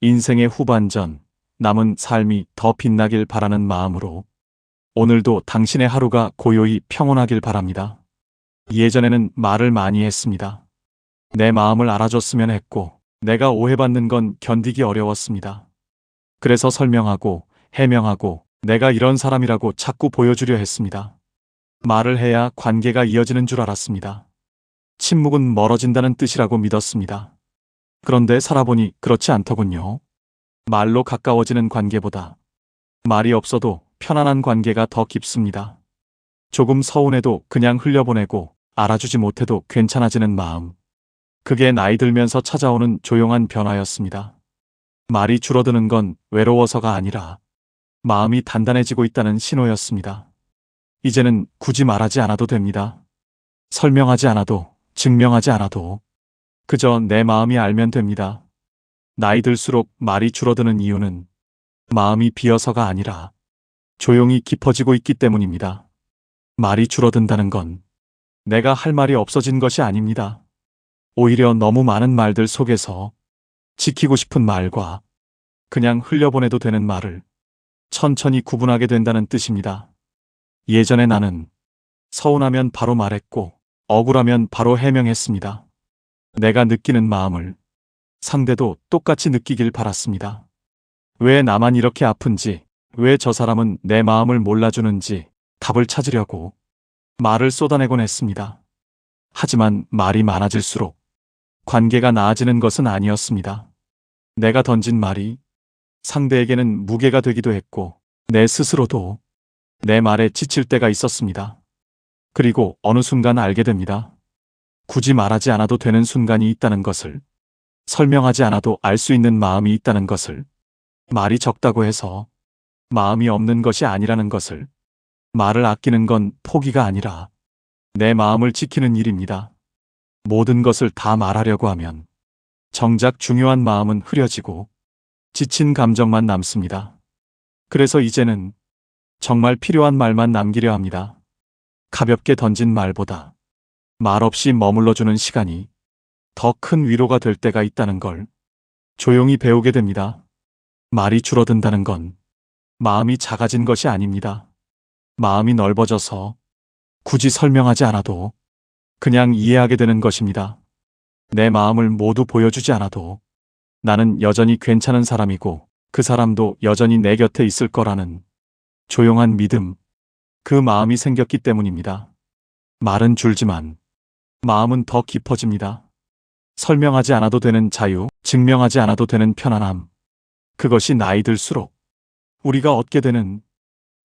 인생의 후반전, 남은 삶이 더 빛나길 바라는 마음으로 오늘도 당신의 하루가 고요히 평온하길 바랍니다. 예전에는 말을 많이 했습니다. 내 마음을 알아줬으면 했고 내가 오해받는 건 견디기 어려웠습니다. 그래서 설명하고 해명하고 내가 이런 사람이라고 자꾸 보여주려 했습니다. 말을 해야 관계가 이어지는 줄 알았습니다. 침묵은 멀어진다는 뜻이라고 믿었습니다. 그런데 살아보니 그렇지 않더군요. 말로 가까워지는 관계보다 말이 없어도 편안한 관계가 더 깊습니다. 조금 서운해도 그냥 흘려보내고 알아주지 못해도 괜찮아지는 마음. 그게 나이 들면서 찾아오는 조용한 변화였습니다. 말이 줄어드는 건 외로워서가 아니라 마음이 단단해지고 있다는 신호였습니다. 이제는 굳이 말하지 않아도 됩니다. 설명하지 않아도, 증명하지 않아도 그저 내 마음이 알면 됩니다. 나이 들수록 말이 줄어드는 이유는 마음이 비어서가 아니라 조용히 깊어지고 있기 때문입니다. 말이 줄어든다는 건 내가 할 말이 없어진 것이 아닙니다. 오히려 너무 많은 말들 속에서 지키고 싶은 말과 그냥 흘려보내도 되는 말을 천천히 구분하게 된다는 뜻입니다. 예전에 나는 서운하면 바로 말했고 억울하면 바로 해명했습니다. 내가 느끼는 마음을 상대도 똑같이 느끼길 바랐습니다. 왜 나만 이렇게 아픈지, 왜 저 사람은 내 마음을 몰라주는지 답을 찾으려고 말을 쏟아내곤 했습니다. 하지만 말이 많아질수록 관계가 나아지는 것은 아니었습니다. 내가 던진 말이 상대에게는 무게가 되기도 했고 내 스스로도 내 말에 지칠 때가 있었습니다. 그리고 어느 순간 알게 됩니다. 굳이 말하지 않아도 되는 순간이 있다는 것을, 설명하지 않아도 알 수 있는 마음이 있다는 것을, 말이 적다고 해서 마음이 없는 것이 아니라는 것을, 말을 아끼는 건 포기가 아니라 내 마음을 지키는 일입니다. 모든 것을 다 말하려고 하면 정작 중요한 마음은 흐려지고 지친 감정만 남습니다. 그래서 이제는 정말 필요한 말만 남기려 합니다. 가볍게 던진 말보다 말없이 머물러주는 시간이 더 큰 위로가 될 때가 있다는 걸 조용히 배우게 됩니다. 말이 줄어든다는 건 마음이 작아진 것이 아닙니다. 마음이 넓어져서 굳이 설명하지 않아도 그냥 이해하게 되는 것입니다. 내 마음을 모두 보여주지 않아도 나는 여전히 괜찮은 사람이고 그 사람도 여전히 내 곁에 있을 거라는 조용한 믿음, 그 마음이 생겼기 때문입니다. 말은 줄지만 마음은 더 깊어집니다. 설명하지 않아도 되는 자유, 증명하지 않아도 되는 편안함. 그것이 나이 들수록 우리가 얻게 되는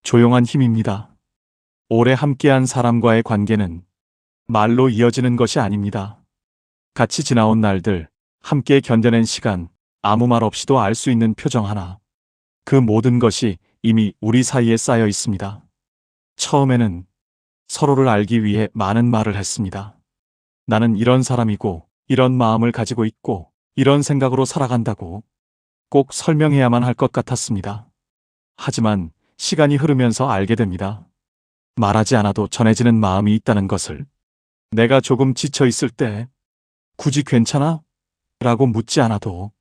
조용한 힘입니다. 오래 함께한 사람과의 관계는 말로 이어지는 것이 아닙니다. 같이 지나온 날들, 함께 견뎌낸 시간, 아무 말 없이도 알 수 있는 표정 하나. 그 모든 것이 이미 우리 사이에 쌓여 있습니다. 처음에는 서로를 알기 위해 많은 말을 했습니다. 나는 이런 사람이고, 이런 마음을 가지고 있고, 이런 생각으로 살아간다고 꼭 설명해야만 할 것 같았습니다. 하지만 시간이 흐르면서 알게 됩니다. 말하지 않아도 전해지는 마음이 있다는 것을. 내가 조금 지쳐 있을 때 굳이 괜찮아? 라고 묻지 않아도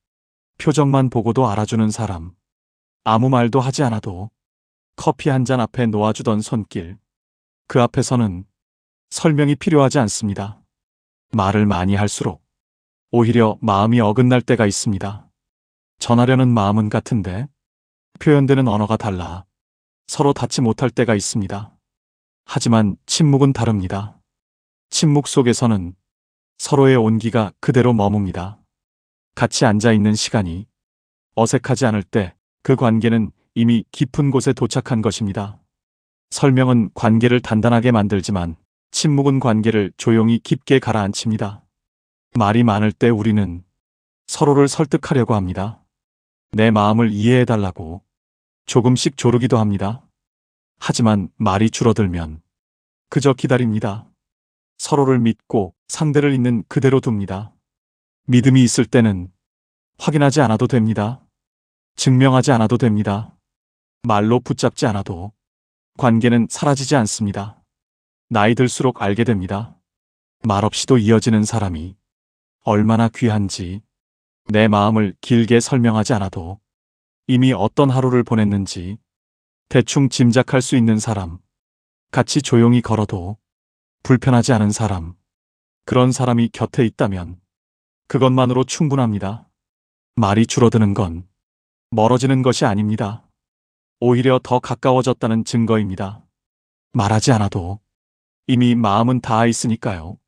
표정만 보고도 알아주는 사람. 아무 말도 하지 않아도 커피 한 잔 앞에 놓아주던 손길. 그 앞에서는 설명이 필요하지 않습니다. 말을 많이 할수록 오히려 마음이 어긋날 때가 있습니다. 전하려는 마음은 같은데 표현되는 언어가 달라 서로 닿지 못할 때가 있습니다. 하지만 침묵은 다릅니다. 침묵 속에서는 서로의 온기가 그대로 머뭅니다. 같이 앉아 있는 시간이 어색하지 않을 때 그 관계는 이미 깊은 곳에 도착한 것입니다. 설명은 관계를 단단하게 만들지만 침묵은 관계를 조용히 깊게 가라앉힙니다. 말이 많을 때 우리는 서로를 설득하려고 합니다. 내 마음을 이해해달라고 조금씩 조르기도 합니다. 하지만 말이 줄어들면 그저 기다립니다. 서로를 믿고 상대를 있는 그대로 둡니다. 믿음이 있을 때는 확인하지 않아도 됩니다. 증명하지 않아도 됩니다. 말로 붙잡지 않아도 관계는 사라지지 않습니다. 나이 들수록 알게 됩니다. 말 없이도 이어지는 사람이 얼마나 귀한지, 내 마음을 길게 설명하지 않아도 이미 어떤 하루를 보냈는지 대충 짐작할 수 있는 사람, 같이 조용히 걸어도 불편하지 않은 사람, 그런 사람이 곁에 있다면 그것만으로 충분합니다. 말이 줄어드는 건 멀어지는 것이 아닙니다. 오히려 더 가까워졌다는 증거입니다. 말하지 않아도 이미 마음은 닿아 있으니까요.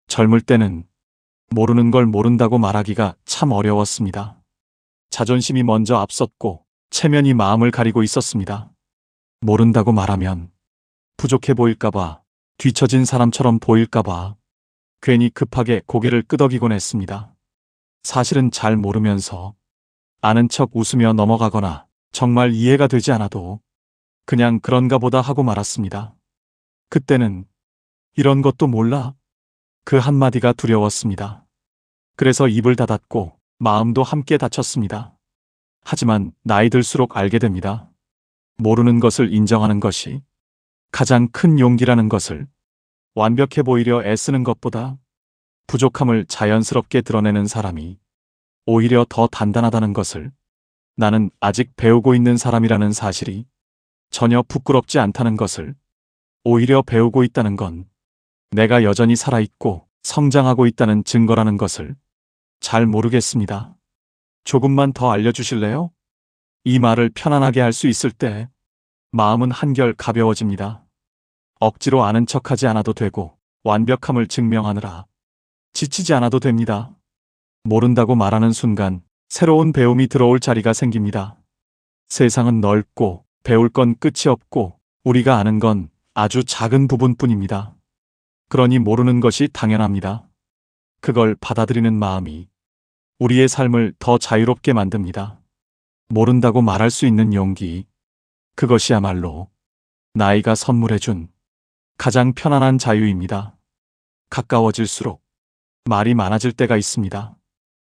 젊을 때는 모르는 걸 모른다고 말하기가 참 어려웠습니다. 자존심이 먼저 앞섰고 체면이 마음을 가리고 있었습니다. 모른다고 말하면 부족해 보일까봐, 뒤처진 사람처럼 보일까봐 괜히 급하게 고개를 끄덕이곤 했습니다. 사실은 잘 모르면서 아는 척 웃으며 넘어가거나 정말 이해가 되지 않아도 그냥 그런가 보다 하고 말았습니다. 그때는 이런 것도 몰라? 그 한마디가 두려웠습니다. 그래서 입을 닫았고 마음도 함께 닫혔습니다. 하지만 나이 들수록 알게 됩니다. 모르는 것을 인정하는 것이 가장 큰 용기라는 것을, 완벽해 보이려 애쓰는 것보다 부족함을 자연스럽게 드러내는 사람이 오히려 더 단단하다는 것을, 나는 아직 배우고 있는 사람이라는 사실이 전혀 부끄럽지 않다는 것을, 오히려 배우고 있다는 건 내가 여전히 살아있고 성장하고 있다는 증거라는 것을 잘 모르겠습니다. 조금만 더 알려주실래요? 이 말을 편안하게 할 수 있을 때 마음은 한결 가벼워집니다. 억지로 아는 척하지 않아도 되고 완벽함을 증명하느라 지치지 않아도 됩니다. 모른다고 말하는 순간 새로운 배움이 들어올 자리가 생깁니다. 세상은 넓고 배울 건 끝이 없고 우리가 아는 건 아주 작은 부분뿐입니다. 그러니 모르는 것이 당연합니다. 그걸 받아들이는 마음이 우리의 삶을 더 자유롭게 만듭니다. 모른다고 말할 수 있는 용기, 그것이야말로 나이가 선물해준 가장 편안한 자유입니다. 가까워질수록 말이 많아질 때가 있습니다.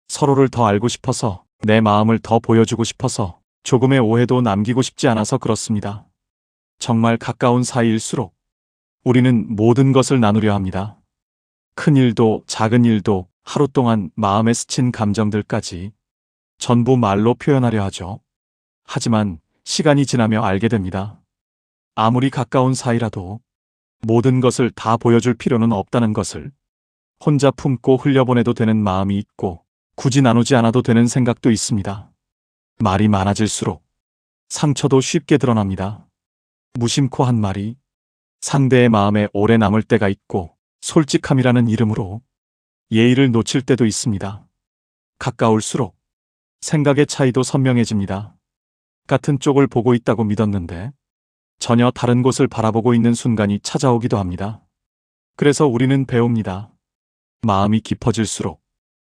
서로를 더 알고 싶어서, 내 마음을 더 보여주고 싶어서, 조금의 오해도 남기고 싶지 않아서 그렇습니다. 정말 가까운 사이일수록 우리는 모든 것을 나누려 합니다. 큰 일도 작은 일도, 하루 동안 마음에 스친 감정들까지 전부 말로 표현하려 하죠. 하지만 시간이 지나며 알게 됩니다. 아무리 가까운 사이라도 모든 것을 다 보여줄 필요는 없다는 것을, 혼자 품고 흘려보내도 되는 마음이 있고 굳이 나누지 않아도 되는 생각도 있습니다. 말이 많아질수록 상처도 쉽게 드러납니다. 무심코 한 말이 상대의 마음에 오래 남을 때가 있고, 솔직함이라는 이름으로 예의를 놓칠 때도 있습니다. 가까울수록 생각의 차이도 선명해집니다. 같은 쪽을 보고 있다고 믿었는데 전혀 다른 곳을 바라보고 있는 순간이 찾아오기도 합니다. 그래서 우리는 배웁니다. 마음이 깊어질수록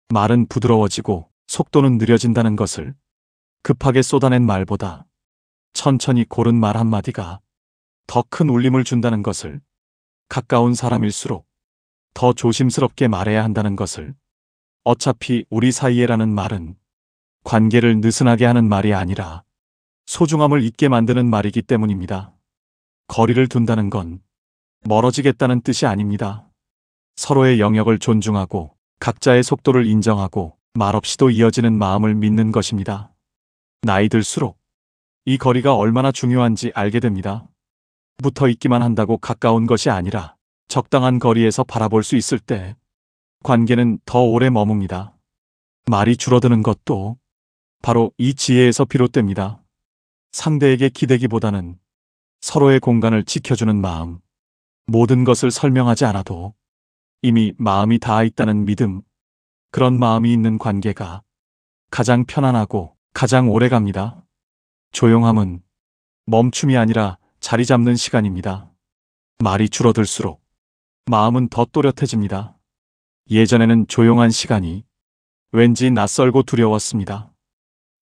말은 부드러워지고 속도는 느려진다는 것을, 급하게 쏟아낸 말보다 천천히 고른 말 한마디가 더 큰 울림을 준다는 것을, 가까운 사람일수록 더 조심스럽게 말해야 한다는 것을, 어차피 우리 사이에라는 말은 관계를 느슨하게 하는 말이 아니라 소중함을 잊게 만드는 말이기 때문입니다. 거리를 둔다는 건 멀어지겠다는 뜻이 아닙니다. 서로의 영역을 존중하고 각자의 속도를 인정하고 말없이도 이어지는 마음을 믿는 것입니다. 나이 들수록 이 거리가 얼마나 중요한지 알게 됩니다. 붙어 있기만 한다고 가까운 것이 아니라 적당한 거리에서 바라볼 수 있을 때 관계는 더 오래 머뭅니다. 말이 줄어드는 것도 바로 이 지혜에서 비롯됩니다. 상대에게 기대기보다는 서로의 공간을 지켜주는 마음, 모든 것을 설명하지 않아도 이미 마음이 닿아 있다는 믿음, 그런 마음이 있는 관계가 가장 편안하고 가장 오래 갑니다. 조용함은 멈춤이 아니라 자리 잡는 시간입니다. 말이 줄어들수록 마음은 더 또렷해집니다. 예전에는 조용한 시간이 왠지 낯설고 두려웠습니다.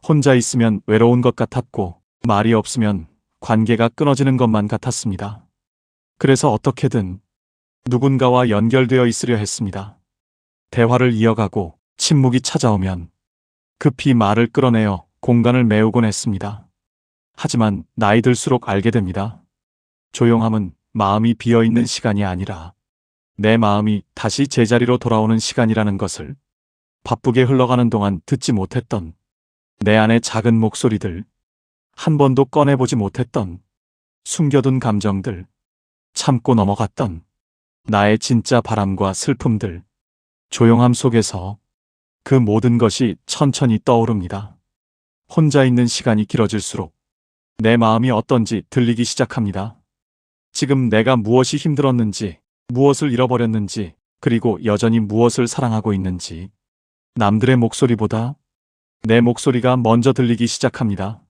혼자 있으면 외로운 것 같았고, 말이 없으면 관계가 끊어지는 것만 같았습니다. 그래서 어떻게든 누군가와 연결되어 있으려 했습니다. 대화를 이어가고 침묵이 찾아오면 급히 말을 끌어내어 공간을 메우곤 했습니다. 하지만 나이 들수록 알게 됩니다. 조용함은 마음이 비어있는 시간이 아니라 내 마음이 다시 제자리로 돌아오는 시간이라는 것을, 바쁘게 흘러가는 동안 듣지 못했던 내 안의 작은 목소리들, 한 번도 꺼내보지 못했던 숨겨둔 감정들, 참고 넘어갔던 나의 진짜 바람과 슬픔들, 조용함 속에서 그 모든 것이 천천히 떠오릅니다. 혼자 있는 시간이 길어질수록 내 마음이 어떤지 들리기 시작합니다. 지금 내가 무엇이 힘들었는지, 무엇을 잃어버렸는지, 그리고 여전히 무엇을 사랑하고 있는지, 남들의 목소리보다 내 목소리가 먼저 들리기 시작합니다.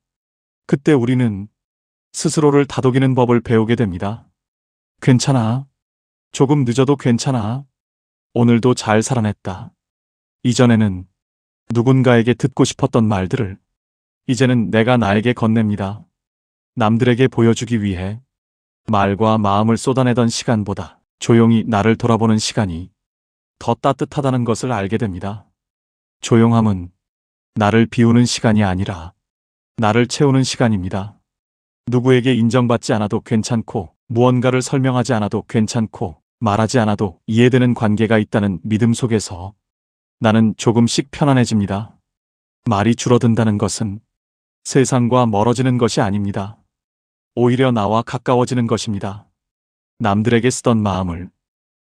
그때 우리는 스스로를 다독이는 법을 배우게 됩니다. 괜찮아. 조금 늦어도 괜찮아. 오늘도 잘 살아냈다. 이전에는 누군가에게 듣고 싶었던 말들을 이제는 내가 나에게 건넵니다. 남들에게 보여주기 위해 말과 마음을 쏟아내던 시간보다 조용히 나를 돌아보는 시간이 더 따뜻하다는 것을 알게 됩니다. 조용함은 나를 비우는 시간이 아니라 나를 채우는 시간입니다. 누구에게 인정받지 않아도 괜찮고, 무언가를 설명하지 않아도 괜찮고, 말하지 않아도 이해되는 관계가 있다는 믿음 속에서 나는 조금씩 편안해집니다. 말이 줄어든다는 것은 세상과 멀어지는 것이 아닙니다. 오히려 나와 가까워지는 것입니다. 남들에게 쓰던 마음을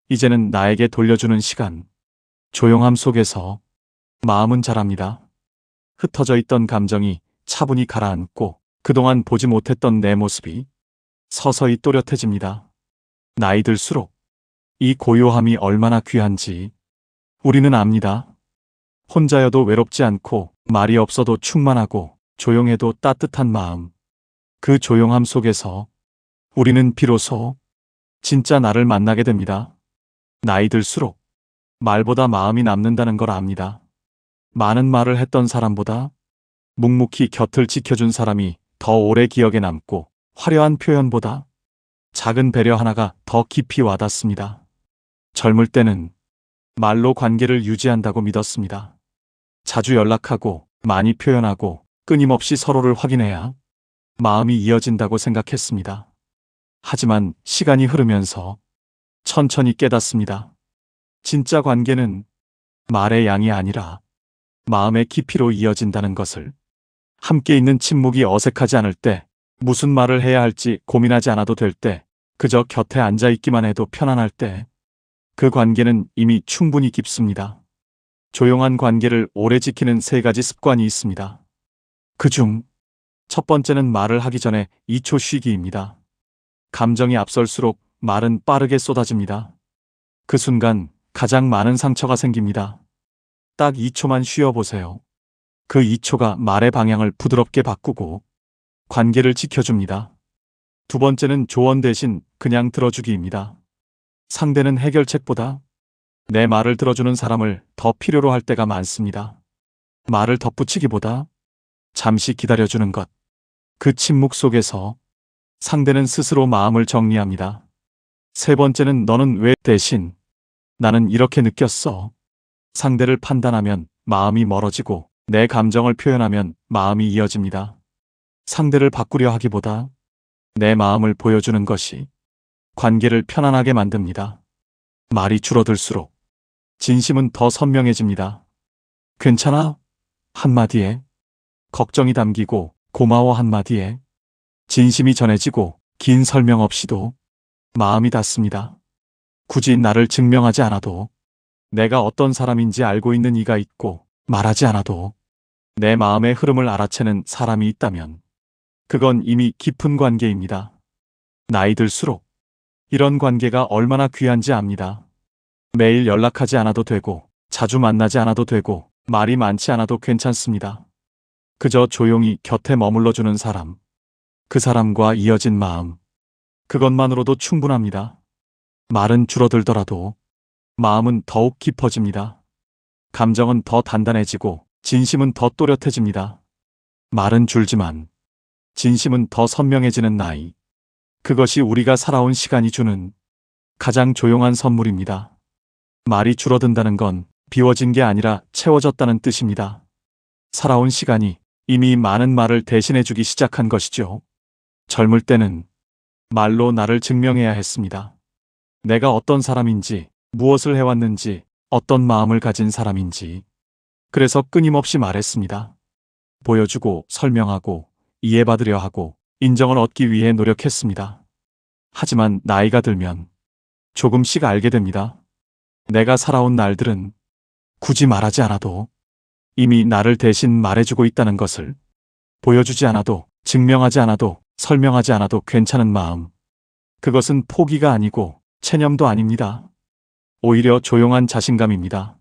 이제는 나에게 돌려주는 시간. 조용함 속에서 마음은 자랍니다. 흩어져 있던 감정이 차분히 가라앉고 그동안 보지 못했던 내 모습이 서서히 또렷해집니다. 나이 들수록 이 고요함이 얼마나 귀한지 우리는 압니다. 혼자여도 외롭지 않고, 말이 없어도 충만하고, 조용해도 따뜻한 마음. 그 조용함 속에서 우리는 비로소 진짜 나를 만나게 됩니다. 나이 들수록 말보다 마음이 남는다는 걸 압니다. 많은 말을 했던 사람보다 묵묵히 곁을 지켜준 사람이 더 오래 기억에 남고, 화려한 표현보다 작은 배려 하나가 더 깊이 와닿습니다. 젊을 때는 말로 관계를 유지한다고 믿었습니다. 자주 연락하고, 많이 표현하고, 끊임없이 서로를 확인해야 마음이 이어진다고 생각했습니다. 하지만 시간이 흐르면서 천천히 깨닫습니다. 진짜 관계는 말의 양이 아니라 마음의 깊이로 이어진다는 것을. 함께 있는 침묵이 어색하지 않을 때, 무슨 말을 해야 할지 고민하지 않아도 될 때, 그저 곁에 앉아 있기만 해도 편안할 때, 그 관계는 이미 충분히 깊습니다. 조용한 관계를 오래 지키는 3가지 습관이 있습니다. 그중 첫 번째는 말을 하기 전에 2초 쉬기입니다. 감정이 앞설수록 말은 빠르게 쏟아집니다. 그 순간 가장 많은 상처가 생깁니다. 딱 2초만 쉬어보세요. 그 2초가 말의 방향을 부드럽게 바꾸고 관계를 지켜줍니다. 두 번째는 조언 대신 그냥 들어주기입니다. 상대는 해결책보다 내 말을 들어주는 사람을 더 필요로 할 때가 많습니다. 말을 덧붙이기보다 잠시 기다려주는 것. 그 침묵 속에서 상대는 스스로 마음을 정리합니다. 세 번째는 너는 왜 대신 나는 이렇게 느꼈어. 상대를 판단하면 마음이 멀어지고 내 감정을 표현하면 마음이 이어집니다. 상대를 바꾸려 하기보다 내 마음을 보여주는 것이 관계를 편안하게 만듭니다. 말이 줄어들수록 진심은 더 선명해집니다. 괜찮아? 한마디에 걱정이 담기고 고마워 한마디에 진심이 전해지고 긴 설명 없이도 마음이 닿습니다. 굳이 나를 증명하지 않아도 내가 어떤 사람인지 알고 있는 이가 있고 말하지 않아도 내 마음의 흐름을 알아채는 사람이 있다면 그건 이미 깊은 관계입니다. 나이 들수록 이런 관계가 얼마나 귀한지 압니다. 매일 연락하지 않아도 되고 자주 만나지 않아도 되고 말이 많지 않아도 괜찮습니다. 그저 조용히 곁에 머물러주는 사람, 그 사람과 이어진 마음, 그것만으로도 충분합니다. 말은 줄어들더라도 마음은 더욱 깊어집니다. 감정은 더 단단해지고 진심은 더 또렷해집니다. 말은 줄지만 진심은 더 선명해지는 나이. 그것이 우리가 살아온 시간이 주는 가장 조용한 선물입니다. 말이 줄어든다는 건 비워진 게 아니라 채워졌다는 뜻입니다. 살아온 시간이 이미 많은 말을 대신해주기 시작한 것이죠. 젊을 때는 말로 나를 증명해야 했습니다. 내가 어떤 사람인지, 무엇을 해왔는지, 어떤 마음을 가진 사람인지. 그래서 끊임없이 말했습니다. 보여주고 설명하고 이해받으려 하고 인정을 얻기 위해 노력했습니다. 하지만 나이가 들면 조금씩 알게 됩니다. 내가 살아온 날들은 굳이 말하지 않아도 이미 나를 대신 말해주고 있다는 것을, 보여주지 않아도, 증명하지 않아도, 설명하지 않아도 괜찮은 마음. 그것은 포기가 아니고 체념도 아닙니다. 오히려 조용한 자신감입니다.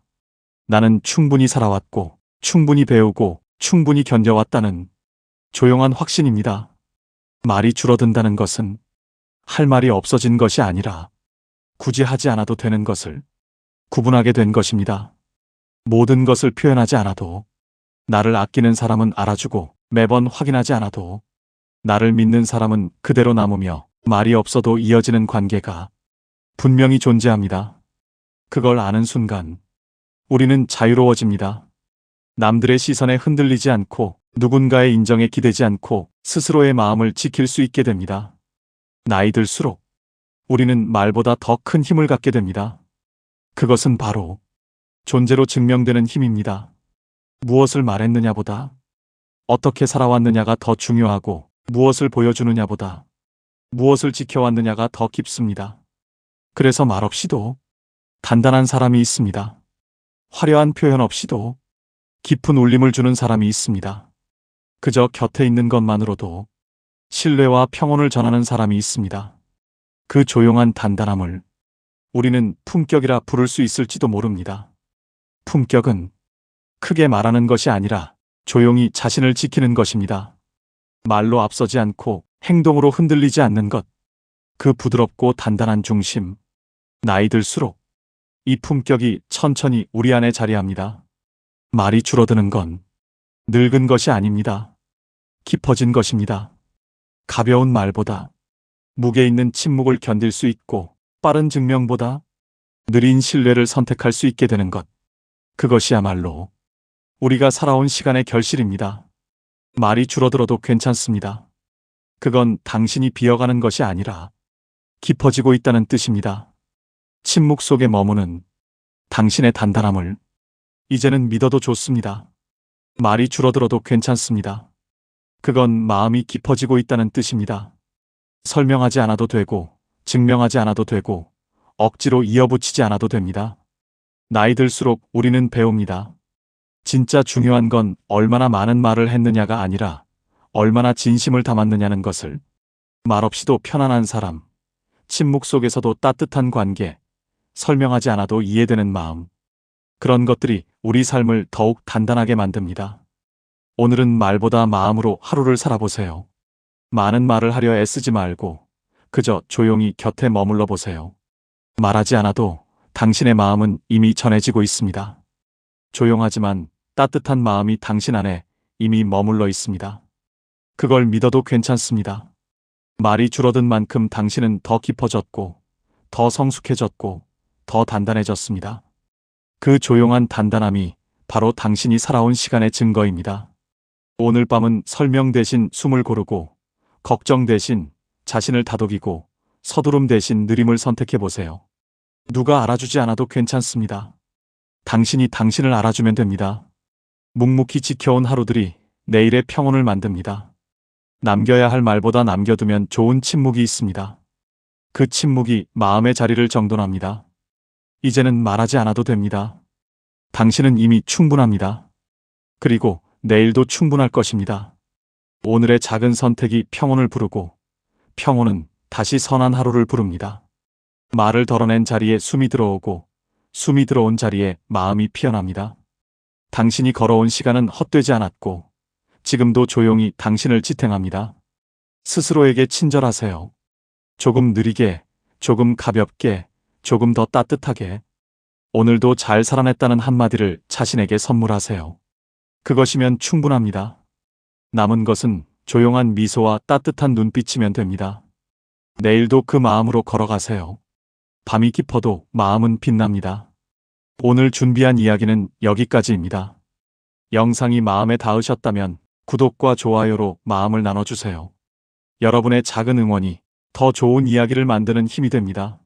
나는 충분히 살아왔고, 충분히 배우고, 충분히 견뎌왔다는 조용한 확신입니다. 말이 줄어든다는 것은 할 말이 없어진 것이 아니라 굳이 하지 않아도 되는 것을 구분하게 된 것입니다. 모든 것을 표현하지 않아도, 나를 아끼는 사람은 알아주고 매번 확인하지 않아도, 나를 믿는 사람은 그대로 남으며 말이 없어도 이어지는 관계가 분명히 존재합니다. 그걸 아는 순간 우리는 자유로워집니다. 남들의 시선에 흔들리지 않고 누군가의 인정에 기대지 않고 스스로의 마음을 지킬 수 있게 됩니다. 나이 들수록 우리는 말보다 더 큰 힘을 갖게 됩니다. 그것은 바로 존재로 증명되는 힘입니다. 무엇을 말했느냐보다 어떻게 살아왔느냐가 더 중요하고, 무엇을 보여주느냐보다 무엇을 지켜왔느냐가 더 깊습니다. 그래서 말 없이도 단단한 사람이 있습니다. 화려한 표현 없이도 깊은 울림을 주는 사람이 있습니다. 그저 곁에 있는 것만으로도 신뢰와 평온을 전하는 사람이 있습니다. 그 조용한 단단함을 우리는 품격이라 부를 수 있을지도 모릅니다. 품격은 크게 말하는 것이 아니라 조용히 자신을 지키는 것입니다. 말로 앞서지 않고 행동으로 흔들리지 않는 것. 그 부드럽고 단단한 중심. 나이 들수록 이 품격이 천천히 우리 안에 자리합니다. 말이 줄어드는 건 늙은 것이 아닙니다. 깊어진 것입니다. 가벼운 말보다 무게 있는 침묵을 견딜 수 있고, 빠른 증명보다 느린 신뢰를 선택할 수 있게 되는 것. 그것이야말로 우리가 살아온 시간의 결실입니다. 말이 줄어들어도 괜찮습니다. 그건 당신이 비어가는 것이 아니라 깊어지고 있다는 뜻입니다. 침묵 속에 머무는 당신의 단단함을 이제는 믿어도 좋습니다. 말이 줄어들어도 괜찮습니다. 그건 마음이 깊어지고 있다는 뜻입니다. 설명하지 않아도 되고, 증명하지 않아도 되고, 억지로 이어붙이지 않아도 됩니다. 나이 들수록 우리는 배웁니다. 진짜 중요한 건 얼마나 많은 말을 했느냐가 아니라 얼마나 진심을 담았느냐는 것을. 말 없이도 편안한 사람, 침묵 속에서도 따뜻한 관계, 설명하지 않아도 이해되는 마음. 그런 것들이 우리 삶을 더욱 단단하게 만듭니다. 오늘은 말보다 마음으로 하루를 살아보세요. 많은 말을 하려 애쓰지 말고 그저 조용히 곁에 머물러 보세요. 말하지 않아도 당신의 마음은 이미 전해지고 있습니다. 조용하지만 따뜻한 마음이 당신 안에 이미 머물러 있습니다. 그걸 믿어도 괜찮습니다. 말이 줄어든 만큼 당신은 더 깊어졌고, 더 성숙해졌고, 더 단단해졌습니다. 그 조용한 단단함이 바로 당신이 살아온 시간의 증거입니다. 오늘 밤은 설명 대신 숨을 고르고, 걱정 대신 자신을 다독이고, 서두름 대신 느림을 선택해보세요. 누가 알아주지 않아도 괜찮습니다. 당신이 당신을 알아주면 됩니다. 묵묵히 지켜온 하루들이 내일의 평온을 만듭니다. 남겨야 할 말보다 남겨두면 좋은 침묵이 있습니다. 그 침묵이 마음의 자리를 정돈합니다. 이제는 말하지 않아도 됩니다. 당신은 이미 충분합니다. 그리고 내일도 충분할 것입니다. 오늘의 작은 선택이 평온을 부르고, 평온은 다시 선한 하루를 부릅니다. 말을 덜어낸 자리에 숨이 들어오고, 숨이 들어온 자리에 마음이 피어납니다. 당신이 걸어온 시간은 헛되지 않았고, 지금도 조용히 당신을 지탱합니다. 스스로에게 친절하세요. 조금 느리게, 조금 가볍게, 조금 더 따뜻하게. 오늘도 잘 살아냈다는 한마디를 자신에게 선물하세요. 그것이면 충분합니다. 남은 것은 조용한 미소와 따뜻한 눈빛이면 됩니다. 내일도 그 마음으로 걸어가세요. 밤이 깊어도 마음은 빛납니다. 오늘 준비한 이야기는 여기까지입니다. 영상이 마음에 닿으셨다면 구독과 좋아요로 마음을 나눠주세요. 여러분의 작은 응원이 더 좋은 이야기를 만드는 힘이 됩니다.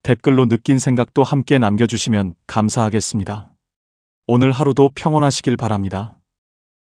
댓글로 느낀 생각도 함께 남겨주시면 감사하겠습니다. 오늘 하루도 평온하시길 바랍니다.